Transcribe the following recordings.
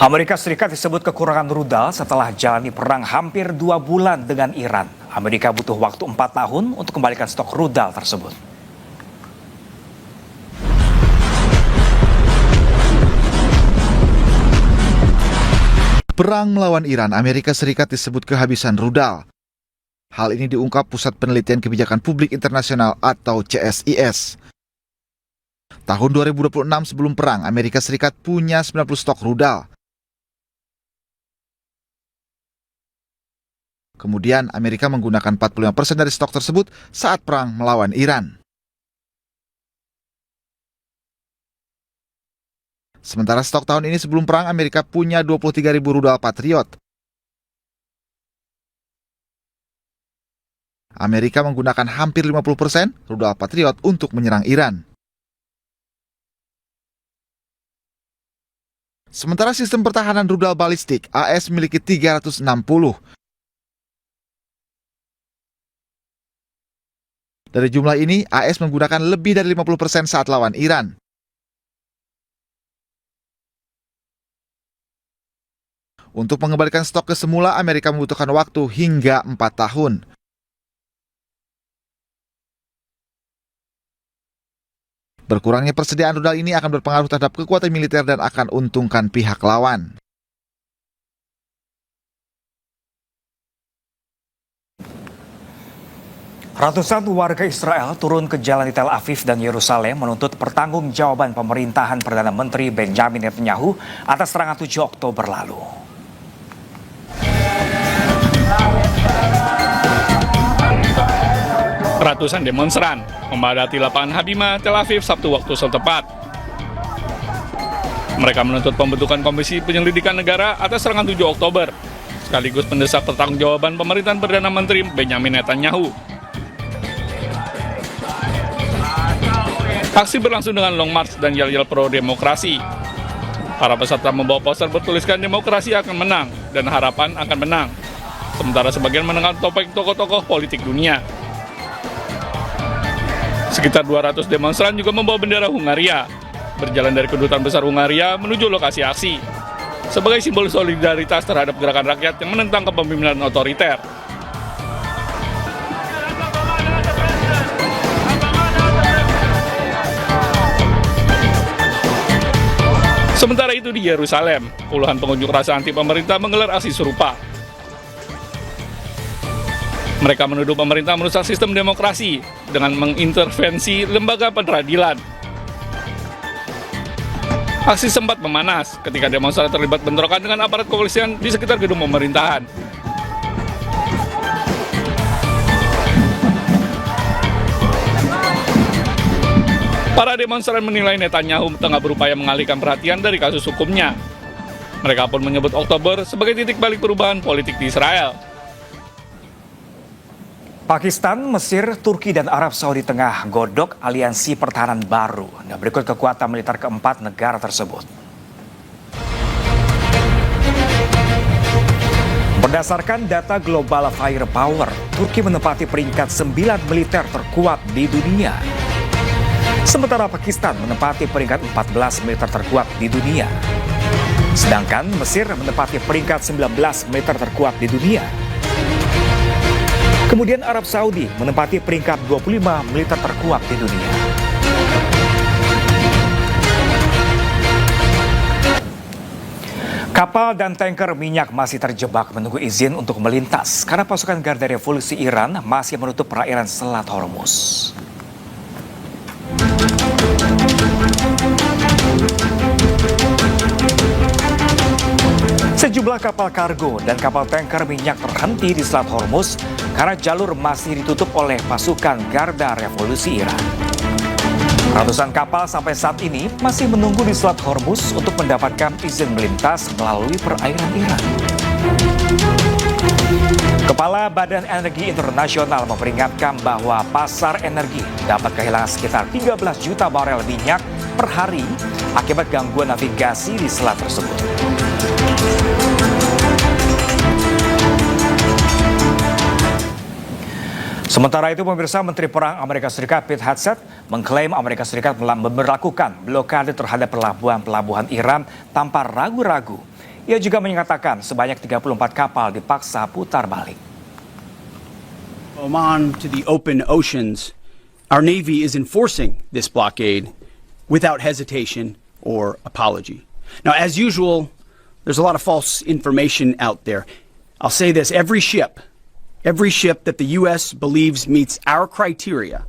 Amerika Serikat disebut kekurangan rudal setelah jalani perang hampir 2 bulan dengan Iran. Amerika butuh waktu 4 tahun untuk kembalikan stok rudal tersebut. Perang melawan Iran, Amerika Serikat disebut kehabisan rudal. Hal ini diungkap Pusat Penelitian Kebijakan Publik Internasional atau CSIS. Tahun 2026 sebelum perang, Amerika Serikat punya 90 stok rudal. Kemudian Amerika menggunakan 45% dari stok tersebut saat perang melawan Iran. Sementara stok tahun ini sebelum perang, Amerika punya 23.000 rudal Patriot. Amerika menggunakan hampir 50% rudal Patriot untuk menyerang Iran. Sementara sistem pertahanan rudal balistik, AS memiliki 360. Dari jumlah ini, AS menggunakan lebih dari 50% saat lawan Iran. Untuk mengembalikan stok ke semula, Amerika membutuhkan waktu hingga 4 tahun. Berkurangnya persediaan rudal ini akan berpengaruh terhadap kekuatan militer dan akan untungkan pihak lawan. Ratusan warga Israel turun ke jalan di Tel Aviv dan Yerusalem menuntut pertanggungjawaban pemerintahan Perdana Menteri Benjamin Netanyahu atas serangan 7 Oktober lalu. Ratusan demonstran memadati lapangan Habima, Tel Aviv, Sabtu waktu setempat. Mereka menuntut pembentukan Komisi Penyelidikan Negara atas serangan 7 Oktober, sekaligus mendesak pertanggungjawaban pemerintahan Perdana Menteri Benjamin Netanyahu. Aksi berlangsung dengan long march dan yel-yel pro-demokrasi. Para peserta membawa poster bertuliskan demokrasi akan menang dan harapan akan menang. Sementara sebagian menengah topeng tokoh-tokoh politik dunia. Sekitar 200 demonstran juga membawa bendera Hungaria, berjalan dari kedutaan besar Hungaria menuju lokasi aksi, sebagai simbol solidaritas terhadap gerakan rakyat yang menentang kepemimpinan otoriter. Sementara itu di Yerusalem, puluhan pengunjuk rasa anti pemerintah menggelar aksi serupa. Mereka menuduh pemerintah merusak sistem demokrasi dengan mengintervensi lembaga peradilan. Aksi sempat memanas ketika demonstran terlibat bentrokan dengan aparat kepolisian di sekitar gedung pemerintahan. Para demonstran menilai Netanyahu tengah berupaya mengalihkan perhatian dari kasus hukumnya. Mereka pun menyebut Oktober sebagai titik balik perubahan politik di Israel. Pakistan, Mesir, Turki, dan Arab Saudi tengah godok aliansi pertahanan baru. Nah, berikut kekuatan militer keempat negara tersebut. Berdasarkan data Global Firepower, Turki menempati peringkat 9 militer terkuat di dunia. Sementara Pakistan menempati peringkat 14 militer terkuat di dunia. Sedangkan Mesir menempati peringkat 19 militer terkuat di dunia. Kemudian Arab Saudi menempati peringkat 25 militer terkuat di dunia. Kapal dan tanker minyak masih terjebak menunggu izin untuk melintas karena pasukan Garda Revolusi Iran masih menutup perairan Selat Hormuz. Sejumlah kapal kargo dan kapal tanker minyak terhenti di Selat Hormuz karena jalur masih ditutup oleh pasukan Garda Revolusi Iran. Ratusan kapal sampai saat ini masih menunggu di Selat Hormuz untuk mendapatkan izin melintas melalui perairan Iran. Kepala Badan Energi Internasional memperingatkan bahwa pasar energi dapat kehilangan sekitar 13 juta barel minyak per hari akibat gangguan navigasi di selat tersebut. Sementara itu, pemirsa, Menteri Perang Amerika Serikat Pete Hegseth mengklaim Amerika Serikat memperlakukan blokade terhadap pelabuhan-pelabuhan Iran tanpa ragu-ragu. Ia juga menyatakan sebanyak 34 kapal dipaksa putar balik. Oman to the open oceans, our Navy is enforcing this blockade without hesitation or apology. Now, as usual, there's a lot of false information out there. I'll say this, every ship that the U.S. believes meets our criteria,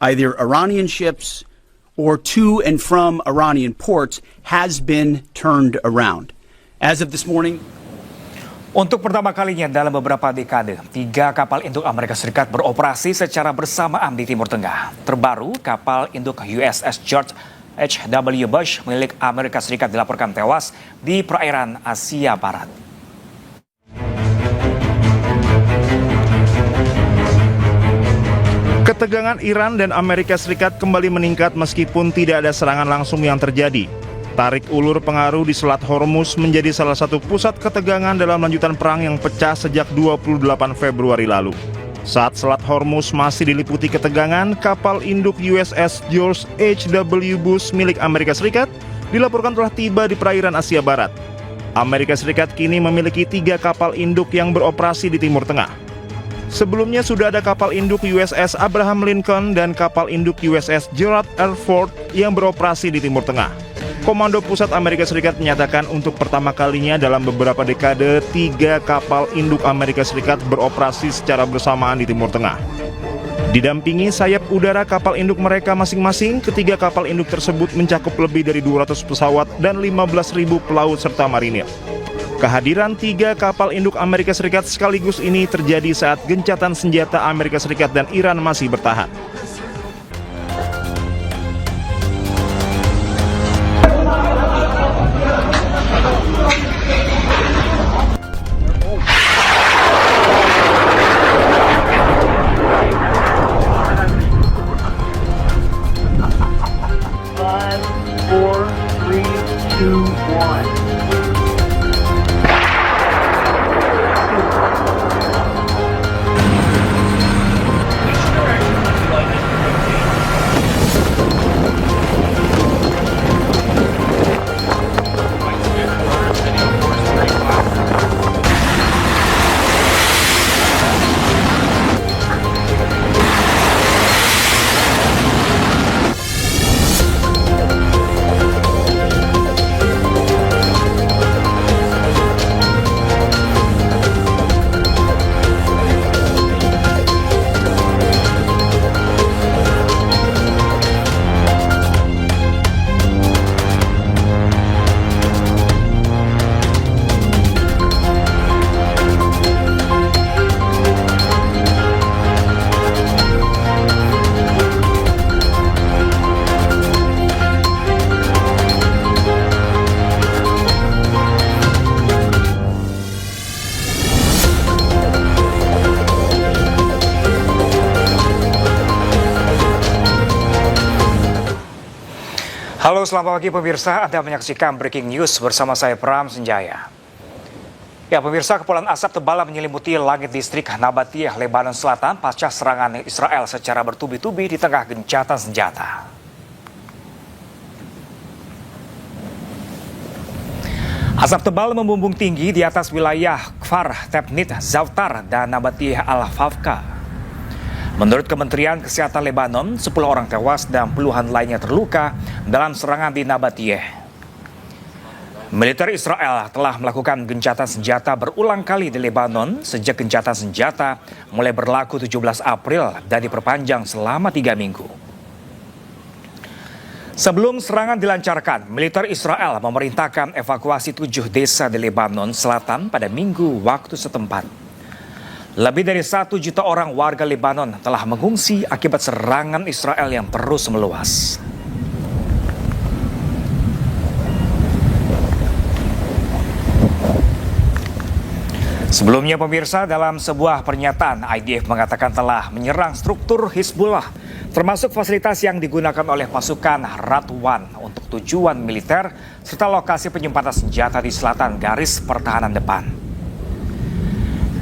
either Iranian ships or to and from Iranian ports, has been turned around. As of this morning, Untuk pertama kalinya dalam beberapa dekade, 3 kapal induk Amerika Serikat beroperasi secara bersamaan di Timur Tengah. Terbaru, kapal induk USS George H.W. Bush milik Amerika Serikat dilaporkan tewas di perairan Asia Barat. Ketegangan Iran dan Amerika Serikat kembali meningkat meskipun tidak ada serangan langsung yang terjadi. Tarik ulur pengaruh di Selat Hormuz menjadi salah satu pusat ketegangan dalam lanjutan perang yang pecah sejak 28 Februari lalu. Saat Selat Hormuz masih diliputi ketegangan, kapal induk USS George H.W. Bush milik Amerika Serikat dilaporkan telah tiba di perairan Asia Barat. Amerika Serikat kini memiliki 3 kapal induk yang beroperasi di Timur Tengah. Sebelumnya sudah ada kapal induk USS Abraham Lincoln dan kapal induk USS Gerald R. Ford yang beroperasi di Timur Tengah. Komando Pusat Amerika Serikat menyatakan untuk pertama kalinya dalam beberapa dekade 3 kapal induk Amerika Serikat beroperasi secara bersamaan di Timur Tengah. Didampingi sayap udara kapal induk mereka masing-masing, ketiga kapal induk tersebut mencakup lebih dari 200 pesawat dan 15.000 pelaut serta marinir. Kehadiran 3 kapal induk Amerika Serikat sekaligus ini terjadi saat gencatan senjata Amerika Serikat dan Iran masih bertahan. Halo, selamat pagi pemirsa. Anda menyaksikan Breaking News bersama saya Pram Senjaya. Ya pemirsa, kepulan asap tebal menyelimuti langit distrik Nabatiyah, Lebanon Selatan pasca serangan Israel secara bertubi-tubi di tengah gencatan senjata. Asap tebal membumbung tinggi di atas wilayah Kfar Tebnit, Zautar, dan Nabatiyah Al-Fafka. Menurut Kementerian Kesehatan Lebanon, 10 orang tewas dan puluhan lainnya terluka dalam serangan di Nabatiyah. Militer Israel telah melakukan gencatan senjata berulang kali di Lebanon sejak gencatan senjata mulai berlaku 17 April dan diperpanjang selama 3 minggu. Sebelum serangan dilancarkan, militer Israel memerintahkan evakuasi 7 desa di Lebanon Selatan pada Minggu waktu setempat. Lebih dari 1 juta orang warga Lebanon telah mengungsi akibat serangan Israel yang terus meluas. Sebelumnya pemirsa, dalam sebuah pernyataan IDF mengatakan telah menyerang struktur Hizbullah, termasuk fasilitas yang digunakan oleh pasukan Radwan untuk tujuan militer, serta lokasi penyimpanan senjata di selatan garis pertahanan depan.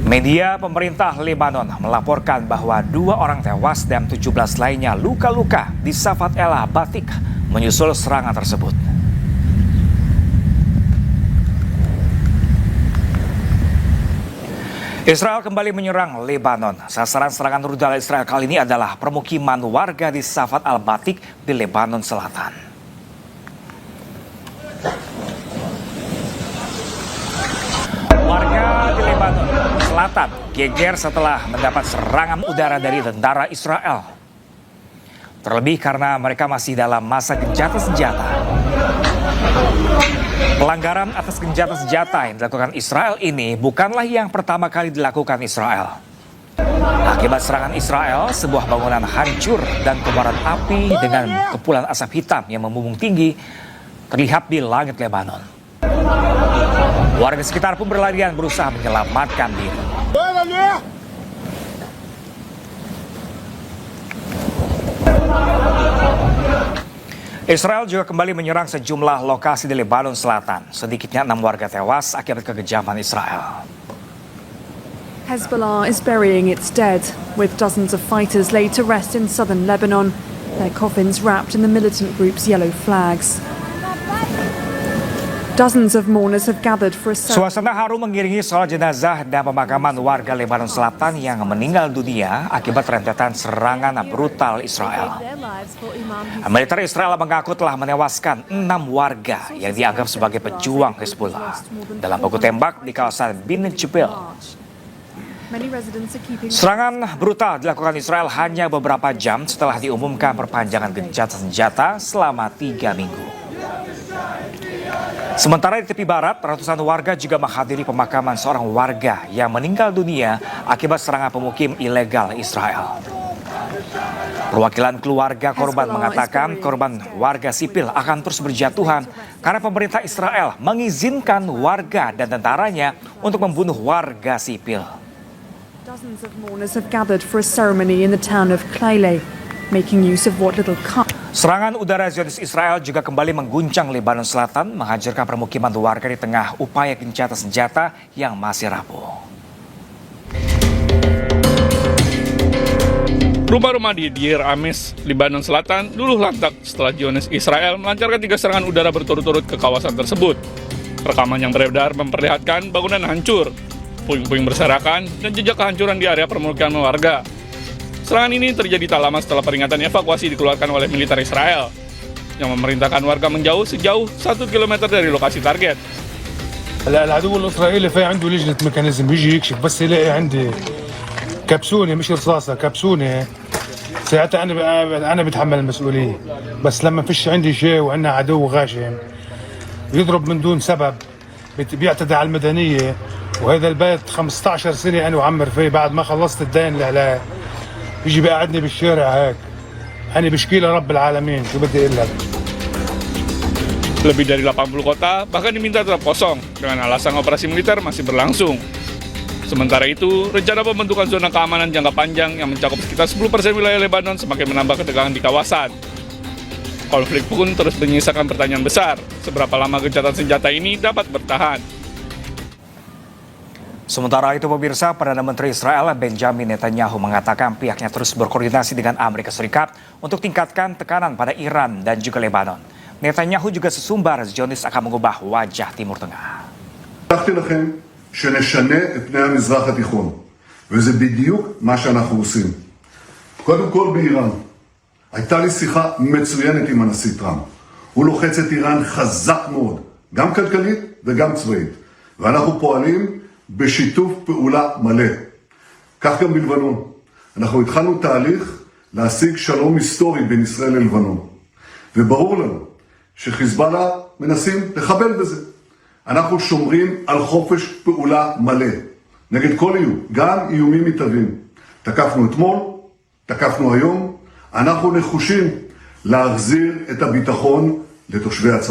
Media pemerintah Lebanon melaporkan bahwa 2 orang tewas dan 17 lainnya luka-luka di Safat El Batik menyusul serangan tersebut. Israel kembali menyerang Lebanon. Sasaran serangan rudal Israel kali ini adalah permukiman warga di Safat al-Batik di Lebanon Selatan. Warga di Lebanon Selatan geger setelah mendapat serangan udara dari tentara Israel. Terlebih karena mereka masih dalam masa gencatan senjata. Pelanggaran atas gencatan senjata yang dilakukan Israel ini bukanlah yang pertama kali dilakukan Israel. Akibat serangan Israel, sebuah bangunan hancur dan kobaran api dengan kepulan asap hitam yang membumbung tinggi terlihat di langit Lebanon. Warga sekitar pun berlarian berusaha menyelamatkan diri. Israel juga kembali menyerang sejumlah lokasi di Lebanon Selatan. Sedikitnya 6 warga tewas akibat kekejaman Israel. Hezbollah is burying its dead, with dozens of fighters laid to rest in southern Lebanon, their coffins wrapped in the militant group's yellow flags. Dozens of mourners have gathered for a Suasana haru mengiringi sholat jenazah dan pemakaman warga Lebanon Selatan yang meninggal dunia akibat rentetan serangan brutal Israel. Militer Israel mengaku telah menewaskan 6 warga yang dianggap sebagai pejuang Hezbollah dalam baku tembak di kawasan Bin Jebel. Serangan brutal dilakukan Israel hanya beberapa jam setelah diumumkan perpanjangan gencatan senjata selama 3 minggu. Sementara di tepi barat, ratusan warga juga menghadiri pemakaman seorang warga yang meninggal dunia akibat serangan pemukim ilegal Israel. Perwakilan keluarga korban mengatakan korban warga sipil akan terus berjatuhan karena pemerintah Israel mengizinkan warga dan tentaranya untuk membunuh warga sipil. Dozens of mourners have gathered for a ceremony in the town of Clayle, making use of what little Serangan udara Zionis Israel juga kembali mengguncang Lebanon Selatan, menghancurkan permukiman warga di tengah upaya gencatan senjata yang masih rapuh. Rumah-rumah di Deir Amis, Lebanon Selatan, luluh lantak setelah Zionis Israel melancarkan 3 serangan udara berturut-turut ke kawasan tersebut. Rekaman yang beredar memperlihatkan bangunan hancur, puing-puing berserakan, dan jejak kehancuran di area permukiman warga. Serangan ini terjadi tak lama setelah peringatan evakuasi dikeluarkan oleh militer Israel yang memerintahkan warga menjauh sejauh 1 km dari lokasi target. العدو الاسرائيلي في عنده لجنه ميكانيزم بيجي يكشف بس يلاقي عندي كبسونه مش رصاصه كبسونه ساعتها انا بتحمل المسؤوليه بس لما فيش عندي شيء وعندنا عدو غاشم يضرب من دون سبب بيعتدي على المدنيه وهذا البيت 15 سنه انا وعمر فيه بعد ما خلصت الدين اللي عليه يجي بيقعدني بالشارع هيك أنا بشكي لرب العالمين شو بدي أقول لك. Lebih dari 80 kota bahkan diminta tetap kosong dengan alasan operasi militer masih berlangsung. Sementara itu, rencana pembentukan zona keamanan jangka panjang yang mencakup sekitar 10% wilayah Lebanon semakin menambah ketegangan di kawasan. Konflik pun terus menyisakan pertanyaan besar, seberapa lama gencatan senjata ini dapat bertahan. Sementara itu pemirsa, Perdana Menteri Israel Benjamin Netanyahu mengatakan pihaknya terus berkoordinasi dengan Amerika Serikat untuk tingkatkan tekanan pada Iran dan juga Lebanon. Netanyahu juga sesumbar Zionis akan mengubah wajah Timur Tengah. הבטחתי לכם שנשנה את פני המזרח התיכון, וזה בדיוק מה שאנחנו עושים. קודם כל באיראן. הייתה לי שיחה מצוינת עם הנשיא טראמפ. הוא לוחץ את איראן חזק מאוד, גם כלכלית וגם צבאית. ואנחנו פועלים בשיתוף פעולה מלא. כך גם בלבנון. אנחנו התחלנו תהליך להשיג שלום היסטורי בין ישראל ללבנון. וברור לנו שחיזבאללה מנסים לחבל בזה. אנחנו שומרים על חופש פעולה מלא. נגד כל איום, גם איומים מתהווים. תקפנו אתמול, תקפנו היום. אנחנו נחושים להחזיר את הביטחון לתושבי הצפון.